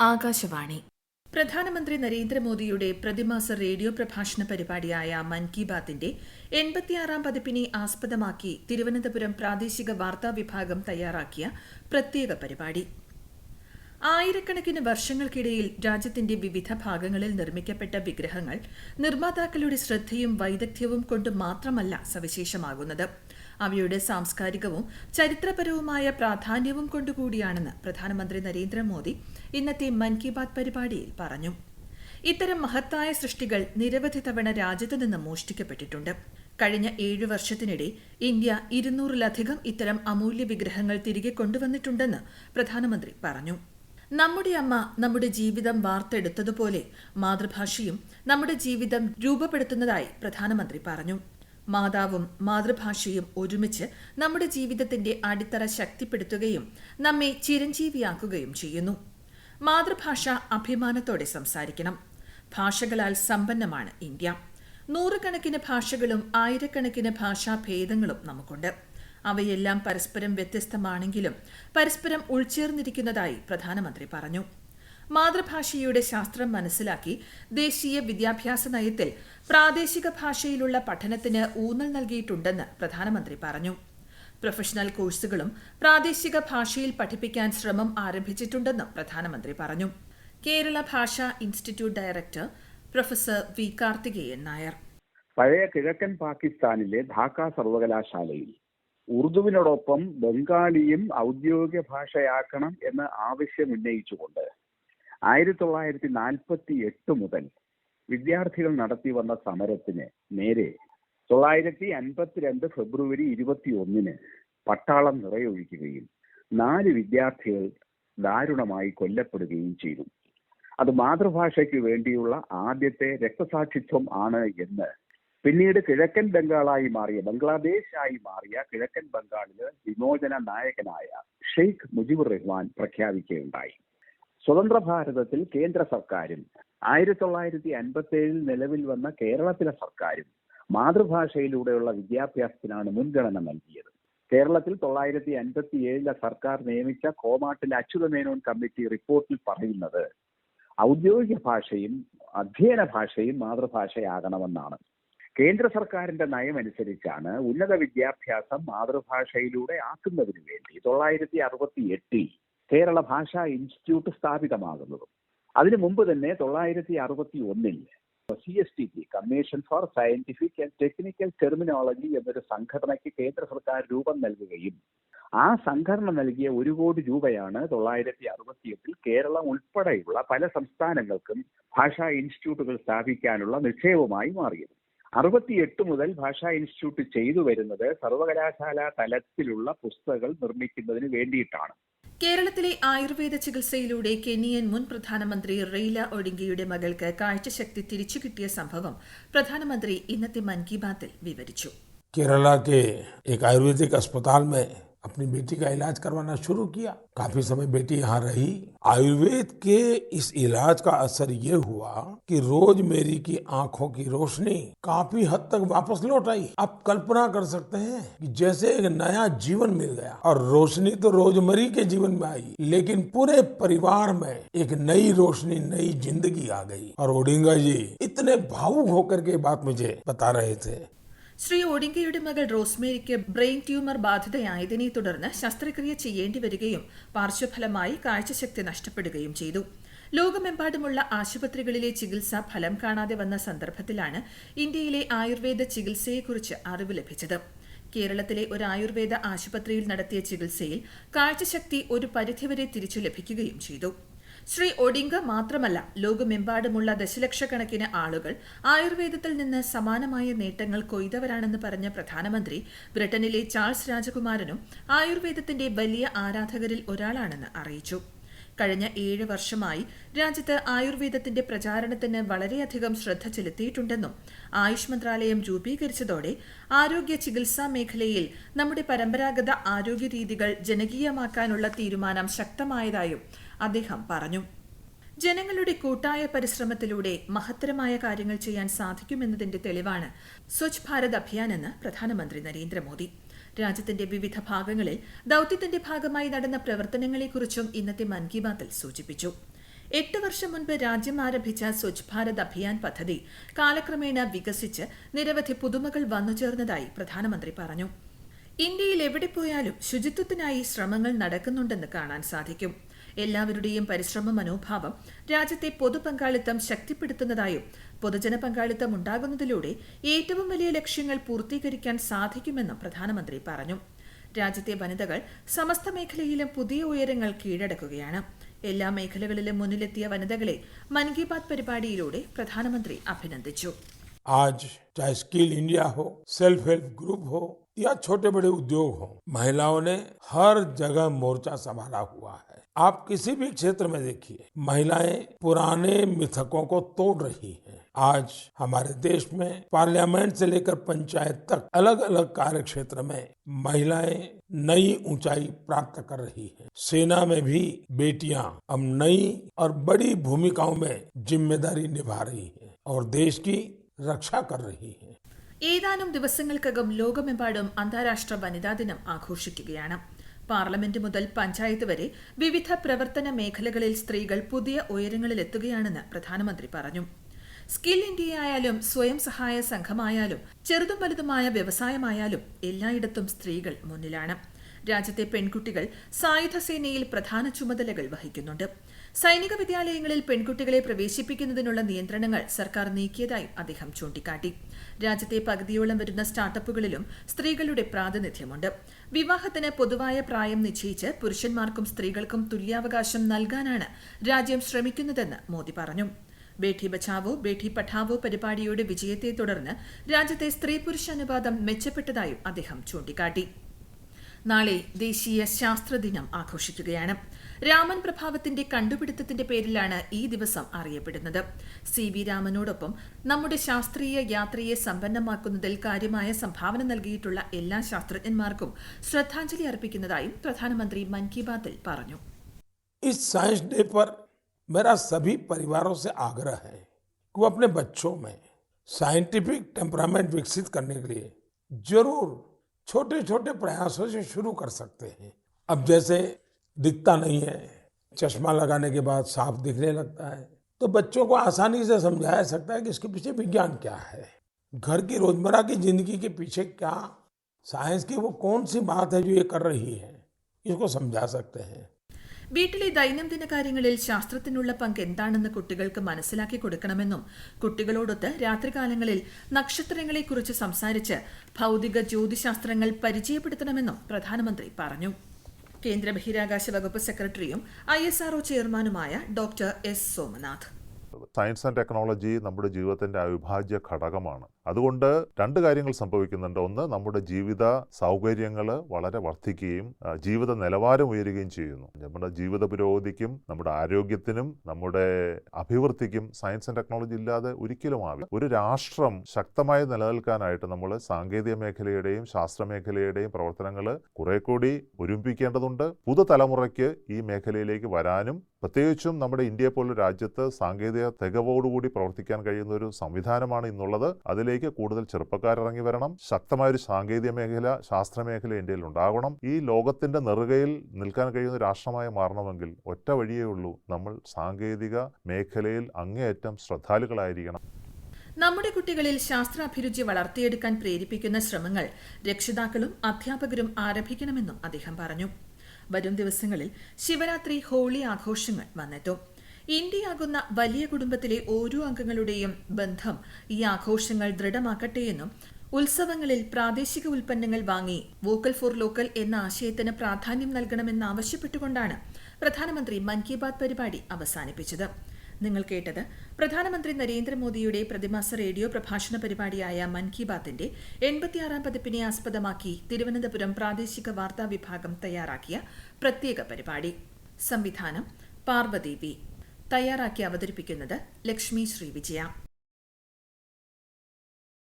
ആകാശവാണി. പ്രധാനമന്ത്രി നരേന്ദ്രമോദിയുടെ പ്രതിമാസ റേഡിയോ പ്രഭാഷണ പരിപാടിയായ മൻ കി ബാത്തിന്റെ 86-ാം പതിപ്പിനെ ആസ്പദമാക്കി തിരുവനന്തപുരം പ്രാദേശിക വാർത്താ വിഭാഗം തയ്യാറാക്കിയ പ്രത്യേക പരിപാടി. ആയിരക്കണക്കിന് വർഷങ്ങൾക്കിടയിൽ രാജ്യത്തിന്റെ വിവിധ ഭാഗങ്ങളിൽ നിർമ്മിക്കപ്പെട്ട വിഗ്രഹങ്ങൾ നിർമ്മാതാക്കളുടെ ശ്രദ്ധയും വൈദഗ്ധ്യവും കൊണ്ട് മാത്രമല്ല സവിശേഷമാകുന്നത്, അവയുടെ സാംസ്കാരികവും ചരിത്രപരവുമായ പ്രാധാന്യവും കൊണ്ടുകൂടിയാണെന്ന് പ്രധാനമന്ത്രി നരേന്ദ്രമോദി ഇന്നത്തെ മൻ കി ബാത് പരിപാടിയിൽ പറഞ്ഞു. ഇത്തരം മഹത്തായ സൃഷ്ടികൾ നിരവധി തവണ രാജ്യത്തു നിന്ന് മോഷ്ടിക്കപ്പെട്ടിട്ടുണ്ട്. കഴിഞ്ഞ 7 വർഷത്തിനിടെ ഇന്ത്യ 200-ലധികം ഇത്തരം അമൂല്യ വിഗ്രഹങ്ങൾ തിരികെ കൊണ്ടുവന്നിട്ടുണ്ടെന്ന് പ്രധാനമന്ത്രി പറഞ്ഞു. നമ്മുടെ അമ്മ നമ്മുടെ ജീവിതം വാർത്തെടുത്തതുപോലെ മാതൃഭാഷയും നമ്മുടെ ജീവിതം രൂപപ്പെടുത്തുന്നതായി പ്രധാനമന്ത്രി പറഞ്ഞു. മാതാവും മാതൃഭാഷയും ഒരുമിച്ച് നമ്മുടെ ജീവിതത്തിന്റെ അടിത്തറ ശക്തിപ്പെടുത്തുകയും നമ്മെ ചിരഞ്ജീവിയാക്കുകയും ചെയ്യുന്നു. മാതൃഭാഷ അഭിമാനത്തോടെ സംസാരിക്കണം. ഭാഷകളാൽ സമ്പന്നമാണ് ഇന്ത്യ. നൂറുകണക്കിന് ഭാഷകളും ആയിരക്കണക്കിന് ഭാഷാഭേദങ്ങളും നമുക്കുണ്ട്. അവയെല്ലാം പരസ്പരം വ്യത്യസ്തമാണെങ്കിലും പരസ്പരം ഉൾച്ചേർന്നിരിക്കുന്നതായി പ്രധാനമന്ത്രി പറഞ്ഞു. മാതൃഭാഷയുടെ ശാസ്ത്രം മനസ്സിലാക്കി ദേശീയ വിദ്യാഭ്യാസ നയത്തിൽ പ്രാദേശിക ഭാഷയിലുള്ള പഠനത്തിന് ഊന്നൽ നൽകിയിട്ടുണ്ടെന്ന് പ്രധാനമന്ത്രി പറഞ്ഞു. പ്രൊഫഷണൽ കോഴ്സുകളും പ്രാദേശിക ഭാഷയിൽ പഠിപ്പിക്കാൻ ശ്രമം ആരംഭിച്ചിട്ടുണ്ടെന്നും പ്രധാനമന്ത്രി പറഞ്ഞു. Kerala Bhasha institute director professor V Karthikeyan Nair. പഴയ കിഴക്കൻ പാകിസ്ഥാനിലെ ധാക്ക സർവകലാശാലയിൽ ഉറുദുവിനോടൊപ്പം ബംഗാളിയും ഔദ്യോഗിക ഭാഷയാക്കണം എന്ന ആവശ്യം ഉന്നയിച്ചുകൊണ്ട് 1948 മുതൽ വിദ്യാർത്ഥികൾ നടത്തി വന്ന സമരത്തിന് നേരെ 1952 ഫെബ്രുവരി 21 പട്ടാളം നിറയൊഴിക്കുകയും 4 വിദ്യാർത്ഥികൾ ദാരുണമായി കൊല്ലപ്പെടുകയും ചെയ്തു. അത് മാതൃഭാഷയ്ക്ക് വേണ്ടിയുള്ള ആദ്യത്തെ രക്തസാക്ഷിത്വം ആണ് എന്ന് പിന്നീട് കിഴക്കൻ ബംഗാളായി മാറിയ ബംഗ്ലാദേശായി മാറിയ കിഴക്കൻ ബംഗാളില് വിമോചന നായകനായ ഷെയ്ഖ് മുജിബുർ റഹ്മാൻ പ്രഖ്യാപിക്കുകയുണ്ടായി. സ്വതന്ത്ര ഭാരതത്തിൽ കേന്ദ്ര സർക്കാരും 1957 നിലവിൽ വന്ന കേരളത്തിലെ സർക്കാരും മാതൃഭാഷയിലൂടെയുള്ള വിദ്യാഭ്യാസത്തിനാണ് മുൻഗണന നൽകിയത്. കേരളത്തിൽ 1957 സർക്കാർ നിയമിച്ച കോമാട്ടിലെ അച്യുതമേനോൻ കമ്മിറ്റി റിപ്പോർട്ടിൽ പറയുന്നത് ഔദ്യോഗിക ഭാഷയും അധ്യയന ഭാഷയും മാതൃഭാഷയാകണമെന്നാണ്. കേന്ദ്ര സർക്കാരിന്റെ നയമനുസരിച്ചാണ് ഉന്നത വിദ്യാഭ്യാസം മാതൃഭാഷയിലൂടെ ആക്കുന്നതിന് വേണ്ടി 1968 കേരള ഭാഷാ ഇൻസ്റ്റിറ്റ്യൂട്ട് സ്ഥാപിതമാകുന്നത്. അതിനു മുമ്പ് തന്നെ 1961 CSTT commission for scientific and technical terminology എന്നൊരു സംഘടനയ്ക്ക് കേന്ദ്ര സർക്കാർ രൂപം നൽകുകയും ആ സംഘടന നൽകിയ 1 കോടി രൂപയാണ് 1968 കേരളം ഉൾപ്പെടെയുള്ള പല സംസ്ഥാനങ്ങൾക്കും ഭാഷാ ഇൻസ്റ്റിറ്റ്യൂട്ടുകൾ സ്ഥാപിക്കാനുള്ള നിക്ഷേപമായി മാറിയത്. 68 മുതൽ ഭാഷാ ഇൻസ്റ്റിറ്റ്യൂട്ട് ചെയ്തു വരുന്നത് സർവകലാശാല തലത്തിലുള്ള പുസ്തകങ്ങൾ നിർമ്മിക്കുന്നതിന് വേണ്ടിയിട്ടാണ്. കേരളത്തിലെ ആയുർവേദ ചികിത്സയിലൂടെ കെനിയൻ മുൻ പ്രധാനമന്ത്രി റെയ്ല ഒഡിംഗയുടെ മകൾക്ക് കാഴ്ചശക്തി തിരിച്ചു കിട്ടിയ സംഭവം പ്രധാനമന്ത്രി ഇന്നത്തെ മൻ കി ബാത്തിൽ വിവരിച്ചു. केरला के एक आयुर्वेदिक अस्पताल में अपनी बेटी का इलाज करवाना शुरू किया। काफी समय बेटी यहाँ रही। आयुर्वेद के इस इलाज का असर ये हुआ कि रोजमेरी की आंखों की रोशनी काफी हद तक वापस लौट आई। आप कल्पना कर सकते हैं कि जैसे एक नया जीवन मिल गया। और रोशनी तो रोजमेरी के जीवन में आई, लेकिन पूरे परिवार में एक नई रोशनी, नई जिंदगी आ गई। और ओडिंगा जी इतने भावुक होकर के बात मुझे बता रहे थे। ശ്രീ ഒഡിംഗയുടെ മകൾ റോസ്മേരിക്ക് ബ്രെയിൻ ട്യൂമർ ബാധിതയായതിനെ തുടർന്ന് ശസ്ത്രക്രിയ ചെയ്യേണ്ടി വരികയും പാർശ്വഫലമായി കാഴ്ചശക്തി നഷ്ടപ്പെടുകയും ചെയ്തു. ലോകമെമ്പാടുമുള്ള ആശുപത്രികളിലെ ചികിത്സ ഫലം കാണാതെ വന്ന സന്ദർഭത്തിലാണ് ഇന്ത്യയിലെ ആയുർവേദ ചികിത്സയെക്കുറിച്ച് അറിവ് ലഭിച്ചത്. കേരളത്തിലെ ഒരു ആയുർവേദ ആശുപത്രിയിൽ നടത്തിയ ചികിത്സയിൽ കാഴ്ചശക്തി ഒരു പരിധിവരെ തിരിച്ചു ലഭിക്കുകയും ചെയ്തു. ശ്രീ ഒഡിംഗ മാത്രമല്ല, ലോകമെമ്പാടുമുള്ള ദശലക്ഷക്കണക്കിന് ആളുകൾ ആയുർവേദത്തിൽ നിന്ന് സമാനമായ നേട്ടങ്ങൾ കൊയ്തവരാണെന്ന് പറഞ്ഞ പ്രധാനമന്ത്രി ബ്രിട്ടനിലെ ചാൾസ് രാജകുമാരനും ആയുർവേദത്തിന്റെ വലിയ ആരാധകരിൽ ഒരാളാണെന്ന് അറിയിച്ചു. കഴിഞ്ഞ 7 വർഷമായി രാജ്യത്ത് ആയുർവേദത്തിന്റെ പ്രചാരണത്തിന് വളരെയധികം ശ്രദ്ധ ചെലുത്തിയിട്ടുണ്ടെന്നും ആയുഷ് മന്ത്രാലയം രൂപീകരിച്ചതോടെ ആരോഗ്യ ചികിത്സാ മേഖലയിൽ നമ്മുടെ പരമ്പരാഗത ആരോഗ്യ രീതികൾ ജനകീയമാക്കാനുള്ള തീരുമാനം ശക്തമായതായും അദ്ദേഹം പറഞ്ഞു. ജനങ്ങളുടെ കൂട്ടായ പരിശ്രമത്തിലൂടെ മഹത്തരമായ കാര്യങ്ങൾ ചെയ്യാൻ സാധിക്കുമെന്നതിന്റെ തെളിവാണ് സ്വച്ഛ് ഭാരത് അഭിയാൻ എന്ന് പ്രധാനമന്ത്രി നരേന്ദ്രമോദി. രാജ്യത്തിന്റെ വിവിധ ഭാഗങ്ങളിൽ ദൌത്യത്തിന്റെ ഭാഗമായി നടന്ന പ്രവർത്തനങ്ങളെക്കുറിച്ചും ഇന്നത്തെ മൻ കി ബാത്തിൽ സൂചിപ്പിച്ചു. 8 വർഷം മുൻപ് രാജ്യം ആരംഭിച്ച സ്വച്ഛ് ഭാരത് അഭിയാൻ പദ്ധതി കാലക്രമേണ വികസിച്ച് നിരവധി പുതുമകൾ വന്നുചേർന്നതായി പ്രധാനമന്ത്രി പറഞ്ഞു. ഇന്ത്യയിൽ എവിടെ പോയാലും ശുചിത്വത്തിനായി ശ്രമങ്ങൾ നടക്കുന്നുണ്ടെന്ന് കാണാൻ സാധിക്കും. എല്ലാവരുടെയും പരിശ്രമ മനോഭാവം രാജ്യത്തെ പൊതുപങ്കാളിത്തം ശക്തിപ്പെടുത്തുന്നതായും പൊതുജന പങ്കാളിത്തം ഉണ്ടാകുന്നതിലൂടെ ഏറ്റവും വലിയ ലക്ഷ്യങ്ങൾ പൂർത്തീകരിക്കാൻ സാധിക്കുമെന്നും പ്രധാനമന്ത്രി പറഞ്ഞു. രാജ്യത്തെ വനിതകൾ സമസ്ത മേഖലയിലും പുതിയ ഉയരങ്ങൾ കീഴടക്കുകയാണ്. എല്ലാ മേഖലകളിലും മുന്നിലെത്തിയ വനിതകളെ മൻ കി ബാത് പരിപാടിയിലൂടെ പ്രധാനമന്ത്രി അഭിനന്ദിച്ചു. आज चाहे स्किल इंडिया हो, सेल्फ हेल्प ग्रुप हो या छोटे बड़े उद्योग हो, महिलाओं ने हर जगह मोर्चा संभाला हुआ है. आप किसी भी क्षेत्र में देखिए, महिलाएं पुराने मिथकों को तोड़ रही हैं. आज हमारे देश में पार्लियामेंट से लेकर पंचायत तक अलग अलग कार्य क्षेत्र में महिलाएं नई ऊंचाई प्राप्त कर रही हैं. सेना में भी बेटियां अब नई और बड़ी भूमिकाओं में जिम्मेदारी निभा रही हैं और देश की रक्षा कर रही है. ഏതാനും ദിവസങ്ങൾക്കകം ലോകമെമ്പാടും അന്താരാഷ്ട്ര വനിതാ ദിനം ആഘോഷിക്കുകയാണ്. പാർലമെന്റ് മുതൽ പഞ്ചായത്ത് വരെ വിവിധ പ്രവർത്തന മേഖലകളിൽ സ്ത്രീകൾ പുതിയ ഉയരങ്ങളിലെത്തുകയാണെന്ന് പ്രധാനമന്ത്രി പറഞ്ഞു. സ്കിൽ ഇന്ത്യയായാലും സ്വയം സഹായ സംഘമായാലും ചെറുതും വലുതുമായ വ്യവസായമായാലും എല്ലായിടത്തും സ്ത്രീകൾ മുന്നിലാണ്. രാജ്യത്തെ പെൺകുട്ടികൾ സായുധ സേനയിൽ പ്രധാന ചുമതലകൾ വഹിക്കുന്നുണ്ട്. സൈനിക വിദ്യാലയങ്ങളിൽ പെൺകുട്ടികളെ പ്രവേശിപ്പിക്കുന്നതിനുള്ള നിയന്ത്രണങ്ങൾ സർക്കാർ നീക്കിയതായും അദ്ദേഹം ചൂണ്ടിക്കാട്ടി. രാജ്യത്തെ പകുതിയോളം വരുന്ന സ്റ്റാർട്ടപ്പുകളിലും സ്ത്രീകളുടെ പ്രാതിനിധ്യമുണ്ട്. വിവാഹത്തിന് പൊതുവായ പ്രായം നിശ്ചയിച്ച് പുരുഷന്മാർക്കും സ്ത്രീകൾക്കും തുല്യാവകാശം നൽകാനാണ് രാജ്യം ശ്രമിക്കുന്നതെന്ന് മോദി പറഞ്ഞു. ബേഠി ബച്ചാവോ ബേഠി പഠാവോ പരിപാടിയുടെ വിജയത്തെ തുടർന്ന് രാജ്യത്തെ സ്ത്രീ പുരുഷ അനുപാതം മെച്ചപ്പെട്ടതായും അദ്ദേഹം ചൂണ്ടിക്കാട്ടി. നാളെ ദേശീയ ശാസ്ത്രദിനം ആഘോഷിക്കുകയാണ്. രാമൻ പ്രഭാവത്തിന്റെ കണ്ടുപിടുത്തത്തിന്റെ പേരിലാണ് ഈ ദിവസം അറിയപ്പെടുന്നത്. CV രാമനോടൊപ്പം നമ്മുടെ ശാസ്ത്രീയ യാത്രയെ സമ്പന്നമാക്കുന്നതിൽ കാര്യമായ സംഭാവന നൽകിയിട്ടുള്ള എല്ലാ ശാസ്ത്രജ്ഞന്മാർക്കും ശ്രദ്ധാഞ്ജലി അർപ്പിക്കുന്നതായും പ്രധാനമന്ത്രി മൻ കി ബാത്തിൽ പറഞ്ഞു. इस साइंस डे पर मेरा सभी परिवारों से आग्रह है कि वो अपने बच्चों में साइंटिफिक टेम्परामेंट विकसित करने के लिए जरूर छोटे छोटे प्रयासों से शुरू कर सकते हैं. अब जैसे दिखता नहीं है, चश्मा लगाने के बाद साफ दिखने लगता है, तो बच्चों को आसानी से समझाया सकता है कि इसके पीछे विज्ञान क्या है, घर की रोजमर्रा की जिंदगी के पीछे क्या साइंस की वो कौन सी बात है जो ये कर रही है, इसको समझा सकते हैं. വീട്ടിലെ ദൈനംദിന കാര്യങ്ങളിൽ ശാസ്ത്രത്തിനുള്ള പങ്ക് എന്താണെന്ന് കുട്ടികൾക്ക് മനസ്സിലാക്കി കൊടുക്കണമെന്നും കുട്ടികളോടൊത്ത് രാത്രികാലങ്ങളിൽ നക്ഷത്രങ്ങളെക്കുറിച്ച് സംസാരിച്ച് ഭൌതിക ജ്യോതിശാസ്ത്രങ്ങൾ പരിചയപ്പെടുത്തണമെന്നും പ്രധാനമന്ത്രി പറഞ്ഞു. കേന്ദ്ര ബഹിരാകാശ വകുപ്പ് സെക്രട്ടറിയും ISRO ചെയർമാനുമായ doctor S. Somanath. Science and technology നമ്മുടെ ജീവിതത്തിൻ്റെ അവിഭാജ്യ ഘടകമാണ്. അതുകൊണ്ട് രണ്ട് കാര്യങ്ങൾ സംഭവിക്കുന്നുണ്ട്. ഒന്ന്, നമ്മുടെ ജീവിത സൗകര്യങ്ങൾ വളരെ വർദ്ധിക്കുകയും ജീവിത നിലവാരം ഉയരുകയും ചെയ്യുന്നു. നമ്മുടെ ജീവിത പുരോഗതിക്കും നമ്മുടെ ആരോഗ്യത്തിനും നമ്മുടെ അഭിവൃദ്ധിക്കും സയൻസ് ആൻഡ് ടെക്നോളജി ഇല്ലാതെ ഒരിക്കലും ആവില്ല. ഒരു രാഷ്ട്രം ശക്തമായി നിലനിൽക്കാനായിട്ട് നമ്മൾ സാങ്കേതിക മേഖലയുടെയും ശാസ്ത്രമേഖലയുടെയും പ്രവർത്തനങ്ങൾ കുറെ കൂടി ഒരുമിപ്പിക്കേണ്ടതുണ്ട്. പുതുതലമുറയ്ക്ക് ഈ മേഖലയിലേക്ക് വരാനും പ്രത്യേകിച്ചും നമ്മുടെ ഇന്ത്യയെ പോലുള്ള രാജ്യത്ത് സാങ്കേതിക തികവോടുകൂടി പ്രവർത്തിക്കാൻ കഴിയുന്ന ഒരു സംവിധാനമാണ് ഇന്നുള്ളത്. അതിലേക്ക് കൂടുതൽ ചെറുപ്പക്കാരിറങ്ങി വരണം. ശക്തമായൊരു സാങ്കേതിക മേഖല, ശാസ്ത്രമേഖല ഇന്ത്യയിൽ ഉണ്ടാകണം. ഈ ലോകത്തിന്റെ നെറുകയിൽ നിൽക്കാൻ കഴിയുന്ന രാഷ്ട്രമായി മാറണമെങ്കിൽ ഒറ്റ വഴിയേ ഉള്ളൂ, നമ്മൾ സാങ്കേതിക മേഖലയിൽ അങ്ങേയറ്റം ശ്രദ്ധാലുക്കളായിരിക്കണം. നമ്മുടെ കുട്ടികളിൽ ശാസ്ത്രാഭിരുചി വളർത്തിയെടുക്കാൻ പ്രേരിപ്പിക്കുന്ന ശ്രമങ്ങൾ രക്ഷിതാക്കളും അധ്യാപകരും ആരംഭിക്കണമെന്നും അദ്ദേഹം പറഞ്ഞു. വരും ദിവസങ്ങളിൽ ശിവരാത്രി, ഹോളി ആഘോഷങ്ങൾ വന്നെത്തും. ഇന്ത്യയാകുന്ന വലിയ കുടുംബത്തിലെ ഓരോ അംഗങ്ങളുടെയും ബന്ധം ഈ ആഘോഷങ്ങൾ ദൃഢമാക്കട്ടെയെന്നും ഉത്സവങ്ങളിൽ പ്രാദേശിക ഉൽപ്പന്നങ്ങൾ വാങ്ങി വോക്കൽ ഫോർ ലോക്കൽ എന്ന ആശയത്തിന് പ്രാധാന്യം നൽകണമെന്നാവശ്യപ്പെട്ടുകൊണ്ടാണ് പ്രധാനമന്ത്രി മൻ കി ബാത് പരിപാടി അവസാനിപ്പിച്ചത്. നിങ്ങൾ കേട്ടത് പ്രധാനമന്ത്രി നരേന്ദ്രമോദിയുടെ പ്രതിമാസ റേഡിയോ പ്രഭാഷണ പരിപാടിയായ മൻ കി ബാത്തിന്റെ 86-ാം പതിപ്പിനെ ആസ്പദമാക്കി തിരുവനന്തപുരം പ്രാദേശിക വാർത്താ വിഭാഗം തയ്യാറാക്കിയ പ്രത്യേക പരിപാടി. സംവിധാനം പാർവതി വി. തയ്യാറാക്കി അവതരിപ്പിക്കുന്നത് ലക്ഷ്മി ശ്രീ വിജയ.